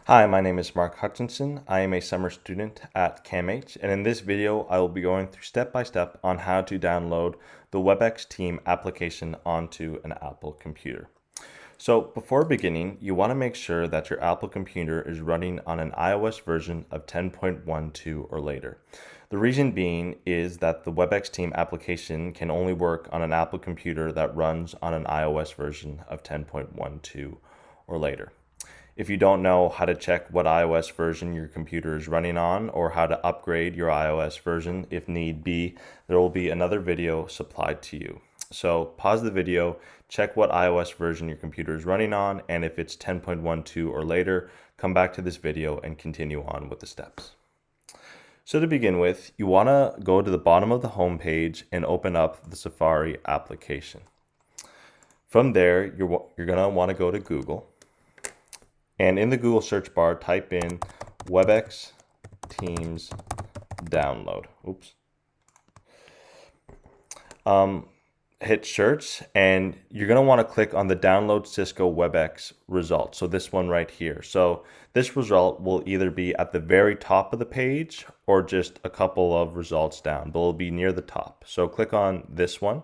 Hi, my name is Mark Hutchinson. I am a summer student at CAMH, and in this video, I will be going through step by step on how to download the Webex Team application onto an Apple computer. So before beginning, you want to make sure that your Apple computer is running on an iOS version of 10.12 or later. The reason being is that the Webex Team application can only work on an Apple computer that runs on an iOS version of 10.12 or later. If you don't know how to check what iOS version your computer is running on or how to upgrade your iOS version if need be, there will be another video supplied to you. So pause the video, check what iOS version your computer is running on, and if it's 10.12 or later, come back to this video and continue on with the steps. So to begin with, you want to go to the bottom of the home page and open up the Safari application. From there, you're going to want to go to Google. And in the Google search bar, type in Webex Teams download. Hit search, and you're going to want to click on the download Cisco Webex result. So this one right here. So this result will either be at the very top of the page or just a couple of results down, but it'll be near the top. So click on this one.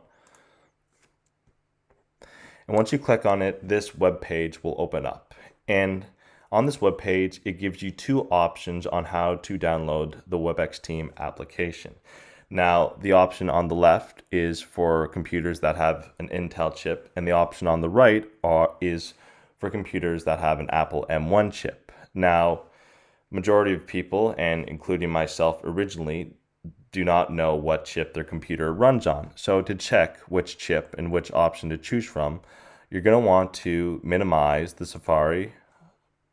And once you click on it, this web page will open up. And on this web page, it gives you two options on how to download the Webex Team application. Now, the option on the left is for computers that have an Intel chip, and the option on the right is for computers that have an Apple M1 chip. Now, majority of people, and including myself originally, do not know what chip their computer runs on. So to check which chip and which option to choose from, you're going to want to minimize the Safari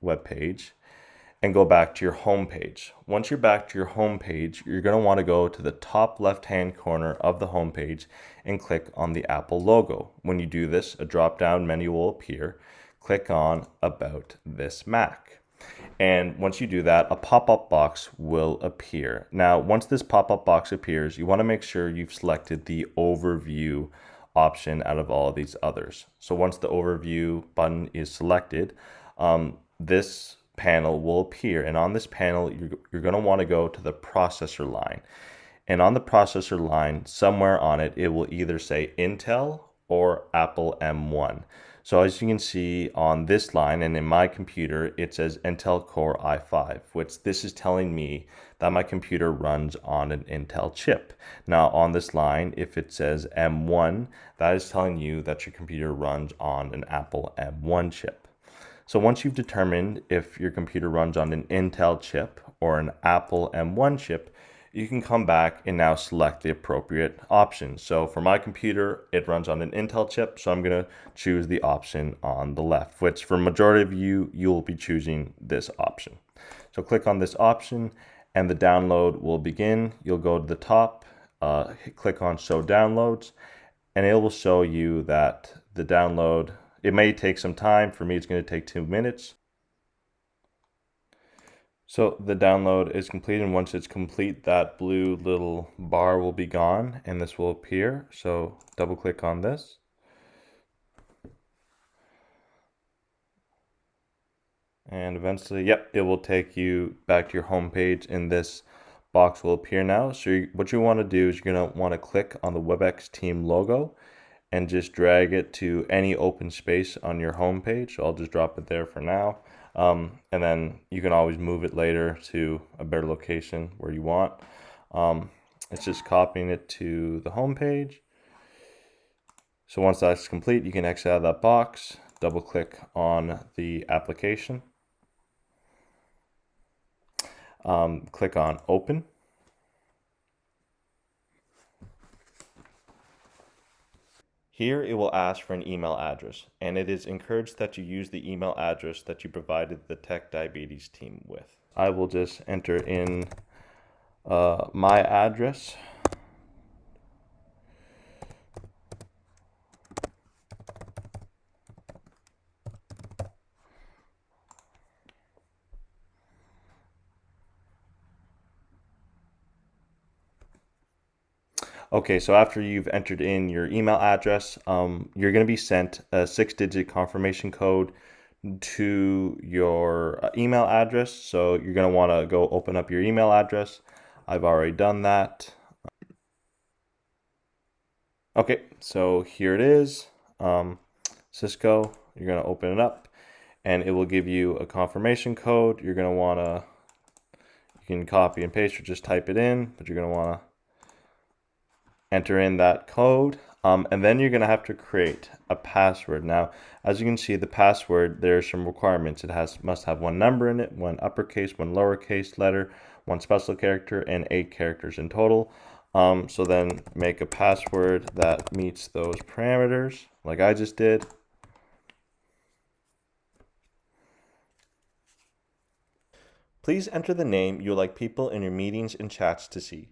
web page and go back to your home page. Once you're back to your home page, you're going to want to go to the top left-hand corner of the home page and click on the Apple logo. When you do this, a drop-down menu will appear. Click on About This Mac. And once you do that, a pop-up box will appear. Now, once this pop-up box appears, you want to make sure you've selected the Overview option out of all of these others. So once the Overview button is selected, this panel will appear. And on this panel, you're going to want to go to the processor line. And on the processor line, somewhere on it, it will either say Intel or Apple M1. So as you can see on this line and in my computer, it says Intel Core i5, which this is telling me that my computer runs on an Intel chip. Now on this line, if it says M1, that is telling you that your computer runs on an Apple M1 chip. So once you've determined if your computer runs on an Intel chip or an Apple M1 chip, you can come back and now select the appropriate option. So for my computer, it runs on an Intel chip, so I'm going to choose the option on the left, which for majority of you, you'll be choosing this option. So click on this option and the download will begin. You'll go to the top, click on Show Downloads, and it will show you that the download, it may take some time. For me, it's going to take 2 minutes. So the download is complete, and once it's complete, that blue little bar will be gone and this will appear. So double click on this. And eventually, yep, it will take you back to your home page and this box will appear now. So what you want to do is you're going to want to click on the Webex Team logo and just drag it to any open space on your home page. So I'll just drop it there for now. And then you can always move it later to a better location where you want. It's just copying it to the home page. So once that's complete, you can exit out of that box, double click on the application, click on Open. Here it will ask for an email address, and it is encouraged that you use the email address that you provided the Tech Diabetes team with. I will just enter in my address. Okay, so after you've entered in your email address, you're going to be sent a 6-digit confirmation code to your email address. So you're going to want to go open up your email address. I've already done that. Okay, so here it is. Cisco, you're going to open it up and it will give you a confirmation code. You're going to want to, you can copy and paste or just type it in, but you're going to want to enter in that code. And then you're going to have to create a password. Now, as you can see, the password, there are some requirements. It must have one number in it, one uppercase, one lowercase letter, one special character, and 8 characters in total. So then make a password that meets those parameters, like I just did. Please enter the name you would like people in your meetings and chats to see.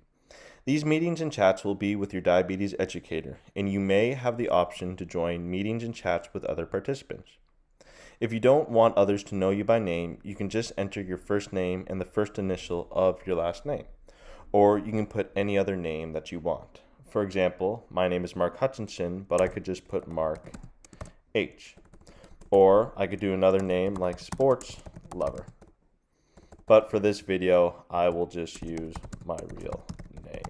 These meetings and chats will be with your diabetes educator, and you may have the option to join meetings and chats with other participants. If you don't want others to know you by name, you can just enter your first name and the first initial of your last name, or you can put any other name that you want. For example, my name is Mark Hutchinson, but I could just put Mark H. Or I could do another name like Sports Lover. But for this video, I will just use my real name.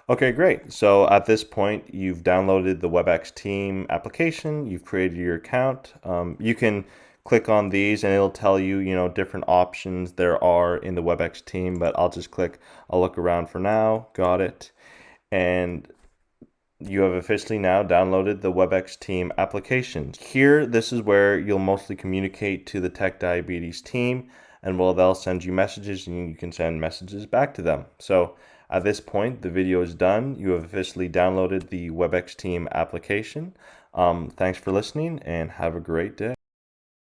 Okay, great. So at this point, you've downloaded the Webex Team application, you've created your account. You can click on these and it'll tell you, different options there are in the Webex Team, but I'll just click, I'll look around for now, got it. And you have officially now downloaded the Webex Team application. Here, this is where you'll mostly communicate to the Tech Diabetes team, and they'll send you messages and you can send messages back to them. So at this point, the video is done. You have officially downloaded the Webex Team application. Thanks for listening and have a great day.